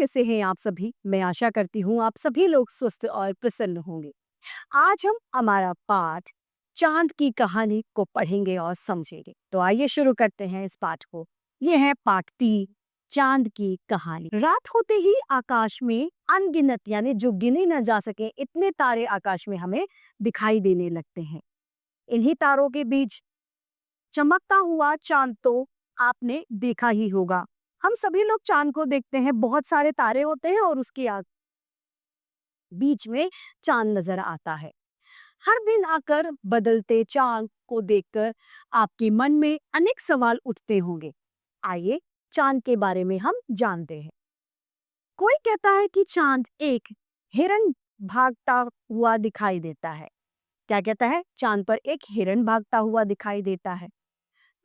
कैसे हैं आप सभी? मैं आशा करती हूँ आप सभी लोग स्वस्थ और प्रसन्न होंगे। आज हम हमारा पाठ चाँद की कहानी को पढ़ेंगे और समझेंगे। तो आइए शुरू करते हैं इस पाठ को। ये है पाठ 3 चाँद की कहानी। रात होते ही आकाश में अनगिनत यानी जो गिने न जा सके इतने तारे आकाश में हमें दिखाई देने लगते हैं। इन्हीं तारों के बीच चमकता हुआ चाँद तो आपने देखा ही होगा। हम सभी लोग चाँद को देखते हैं, बहुत सारे तारे होते हैं और उसके बीच में चाँद नज़र आता है। हर दिन आकर बदलते चाँद को देखकर आपके मन में अनेक सवाल उठते होंगे। आइए चाँद के बारे में हम जानते हैं। कोई कहता है कि चाँद एक हिरन भागता हुआ दिखाई देता है। क्या कहता है? चाँद पर एक हिरन भागता हुआ दिखाई देता है।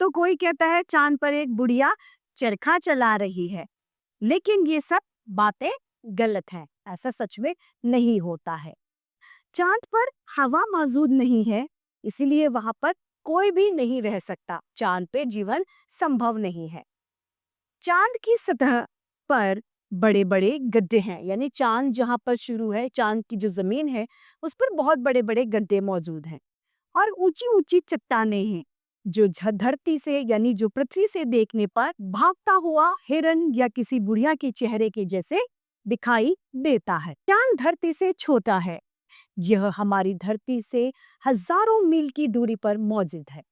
तो कोई कहता है चाँद पर एक बुढ़िया चरखा चला रही है। लेकिन ये सब बातें गलत हैं। ऐसा सच में नहीं होता है। चाँद पर हवा मौजूद नहीं है, इसीलिए वहां पर कोई भी नहीं रह सकता। चाँद पे जीवन संभव नहीं है। चाँद की सतह पर बड़े-बड़े गड्ढे हैं, यानी चाँद जहां पर शुरू है, चाँद की जो जमीन है, उस पर बहुत बड़े-बड़े गड्ढे मौजूद हैं और ऊंची-ऊंची चट्टानें हैं, जो धरती से यानी जो पृथ्वी से देखने पर भागता हुआ हिरन या किसी बुढ़िया के चेहरे के जैसे दिखाई देता है। चाँद धरती से छोटा है। यह हमारी धरती से हजारों मील की दूरी पर मौजूद है,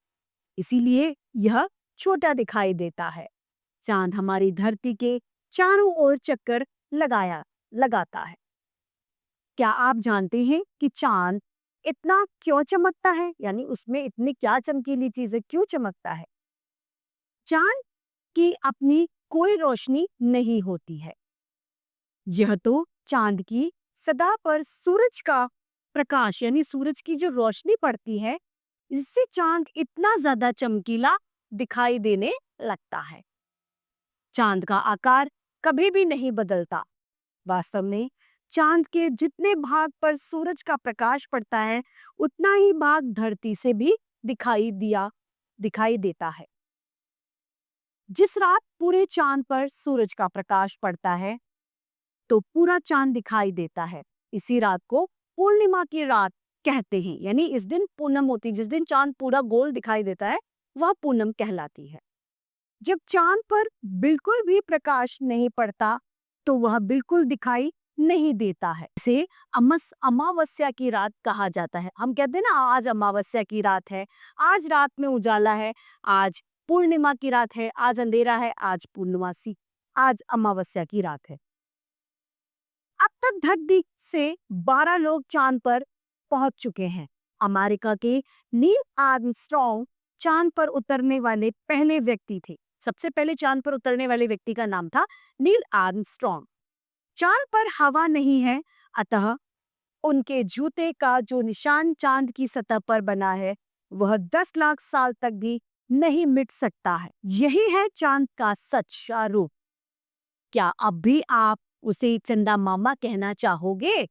इसीलिए यह छोटा दिखाई देता है। चाँद हमारी धरती के चारों ओर चक्कर लगाता है। क्या आप जानते हैं कि चाँद इतना क्यों चमकता है? यानी उसमें इतनी क्या चमकीली चीजें क्यों चमकता है? चाँद की अपनी कोई रोशनी नहीं होती है। यह तो चाँद की सतह पर सूरज का प्रकाश यानी सूरज की जो रोशनी पड़ती है, इससे चाँद इतना ज्यादा चमकीला दिखाई देने लगता है। चाँद का आकार कभी भी नहीं बदलता। वास्तव में चाँद के जितने भाग पर सूरज का प्रकाश पड़ता है, उतना ही भाग धरती से भी दिखाई देता है। जिस रात पूरे चाँद पर सूरज का प्रकाश पड़ता है, तो पूरा चाँद दिखाई देता है। इसी रात को पूर्णिमा की रात कहते हैं, यानी इस दिन पूनम होती है। जिस दिन चाँद पूरा गोल दिखाई देता है, वह पूनम कहलाती है। जब चाँद पर बिल्कुल भी प्रकाश नहीं पड़ता, तो वह बिल्कुल दिखाई नहीं देता है। इसे अमावस्या की रात कहा जाता है। हम कहते हैं ना, आज अमावस्या की रात है, आज रात में उजाला है, आज पूर्णिमा की रात है, आज अंधेरा है, आज पूर्णमासी, आज अमावस्या की रात है। अब तक धरती से 12 लोग चांद पर पहुंच चुके हैं। अमेरिका के नील आर्मस्ट्रॉन्ग चांद पर उतरने वाले पहले व्यक्ति थे। सबसे पहले चांद पर उतरने वाले व्यक्ति का नाम था नील आर्मस्ट्रॉन्ग। चांद पर हवा नहीं है, अतः उनके जूते का जो निशान चांद की सतह पर बना है, वह 10 लाख साल तक भी नहीं मिट सकता है। यही है चांद का सच्चा रूप। क्या अब भी आप उसे चंदा मामा कहना चाहोगे?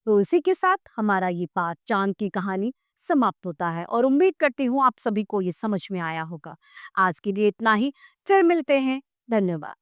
तो इसी के साथ हमारा ये पाठ चांद की कहानी समाप्त होता है और उम्मीद करती हूँ आप सभी को ये समझ में आया होगा। आज के लिए इतना ही, फिर मिलते हैं। धन्यवाद।